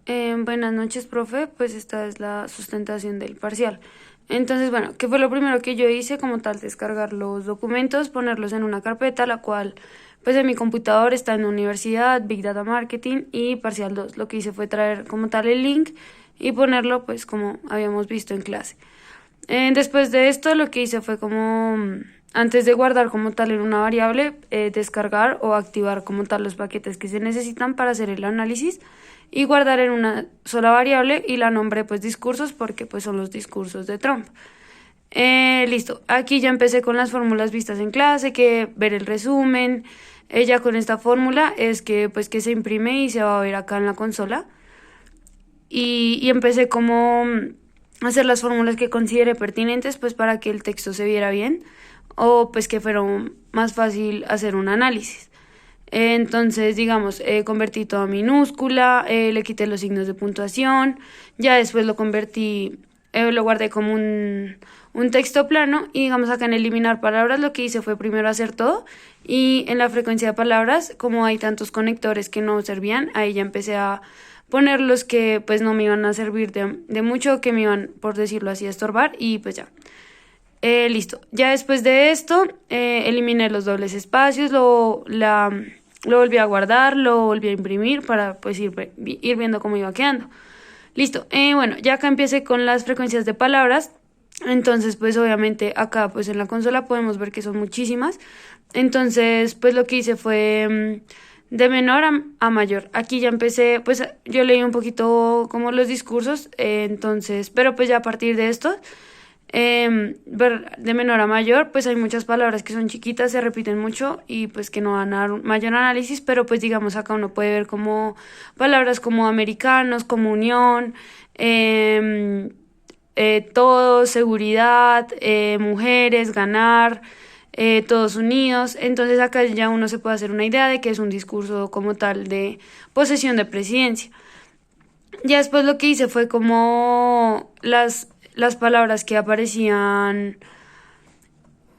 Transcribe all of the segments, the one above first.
Buenas noches, profe. Pues esta es la sustentación del parcial. Entonces, bueno, ¿qué fue lo primero que yo hice? Como tal, descargar los documentos, ponerlos en una carpeta, la cual, pues en mi computador está en universidad, Big Data Marketing y parcial 2. Lo que hice fue traer como tal el link y ponerlo, pues como habíamos visto en clase. Después de esto, lo que hice fue como, antes de guardar como tal en una variable, descargar o activar como tal los paquetes que se necesitan para hacer el análisis y guardar en una sola variable y la nombré pues discursos porque pues son los discursos de Trump. Listo, aquí ya empecé con las fórmulas vistas en clase, que ver el resumen. Ya con esta fórmula es que pues que se imprime y se va a ver acá en la consola. Y empecé como hacer las fórmulas que considere pertinentes pues para que el texto se viera bien o pues que fuera más fácil hacer un análisis. Entonces, digamos, convertí todo a minúscula, le quité los signos de puntuación, ya después lo convertí, lo guardé como un texto plano y digamos acá en eliminar palabras lo que hice fue primero hacer todo y en la frecuencia de palabras, como hay tantos conectores que no servían, ahí ya empecé a poner los que pues no me iban a servir de mucho, que me iban, por decirlo así, a estorbar y pues ya. Listo. Ya después de esto, eliminé los dobles espacios, lo volví a guardar, lo volví a imprimir para pues ir viendo cómo iba quedando. Listo. Bueno, ya acá empecé con las frecuencias de palabras. Entonces, pues obviamente acá pues en la consola podemos ver que son muchísimas. Entonces, pues lo que hice fue de menor a mayor. Aquí ya empecé, pues yo leí un poquito como los discursos, entonces, pero pues ya a partir de esto ver de menor a mayor, pues hay muchas palabras que son chiquitas, se repiten mucho y pues que no van a dar un mayor análisis, pero pues digamos acá uno puede ver como palabras como americanos, comunión, todos, seguridad, mujeres, ganar, todos unidos. Entonces acá ya uno se puede hacer una idea de que es un discurso como tal de posesión de presidencia. Ya después lo que hice fue como las palabras que aparecían,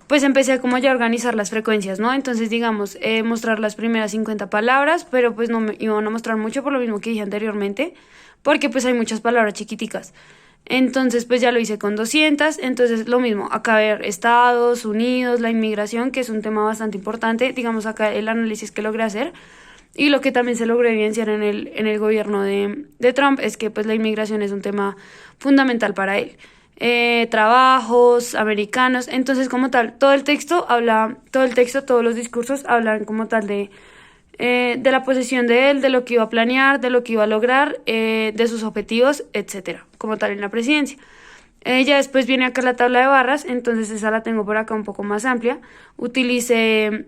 pues empecé como ya a organizar las frecuencias, ¿no? Entonces, digamos, mostrar las primeras 50 palabras, pero pues no me iban a mostrar mucho por lo mismo que dije anteriormente, porque pues hay muchas palabras chiquiticas. Entonces, pues ya lo hice con 200, entonces lo mismo, acá ver Estados Unidos, la inmigración, que es un tema bastante importante, digamos acá el análisis que logré hacer y lo que también se logró evidenciar en el gobierno de Trump es que pues la inmigración es un tema fundamental para él. Trabajos, americanos, entonces como tal, todo el texto habla, todo el texto, todos los discursos hablan como tal de la posesión de él, de lo que iba a planear, de lo que iba a lograr, de sus objetivos, etcétera, como tal en la presidencia. Ya después viene acá la tabla de barras, entonces esa la tengo por acá un poco más amplia. Utilicé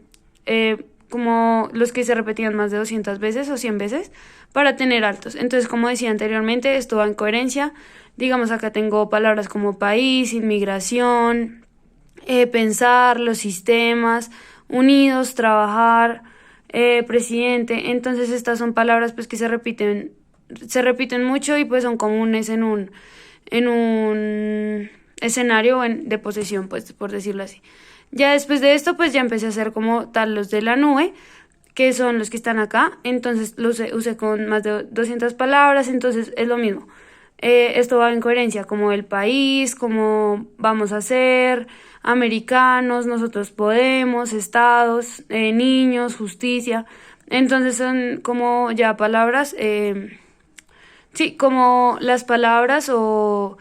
como los que se repetían más de 200 veces o 100 veces para tener altos. Entonces, como decía anteriormente, esto va en coherencia. Digamos, acá tengo palabras como país, inmigración, pensar, los sistemas, unidos, trabajar, presidente. Entonces, estas son palabras pues que se repiten mucho y pues son comunes en un escenario de posesión, pues por decirlo así. Ya después de esto, pues ya empecé a hacer como tal los de la nube, que son los que están acá. Entonces los usé con más de 200 palabras, entonces es lo mismo. Esto va en coherencia, como el país, como vamos a ser, americanos, nosotros podemos, estados, niños, justicia. Entonces son como ya palabras, sí, como las palabras o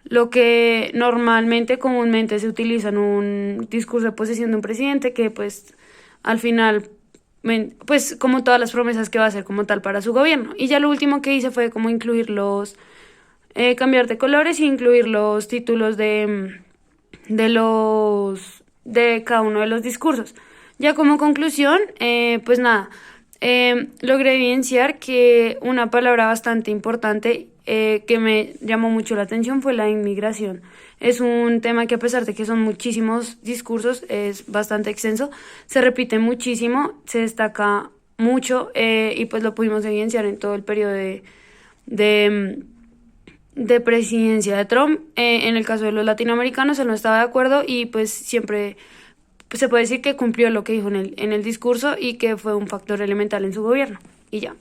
lo que normalmente, comúnmente se utiliza en un discurso de posesión de un presidente, que pues al final, pues como todas las promesas que va a hacer como tal para su gobierno. Y ya lo último que hice fue como cambiar de colores y incluir los títulos de cada uno de los discursos. Ya como conclusión, pues nada, logré evidenciar que una palabra bastante importante que me llamó mucho la atención fue la inmigración. Es un tema que a pesar de que son muchísimos discursos, es bastante extenso, se repite muchísimo, se destaca mucho y pues lo pudimos evidenciar en todo el periodo de, de presidencia de Trump. En el caso de los latinoamericanos, él no estaba de acuerdo y pues siempre pues, se puede decir que cumplió lo que dijo en el discurso y que fue un factor elemental en su gobierno. Y ya.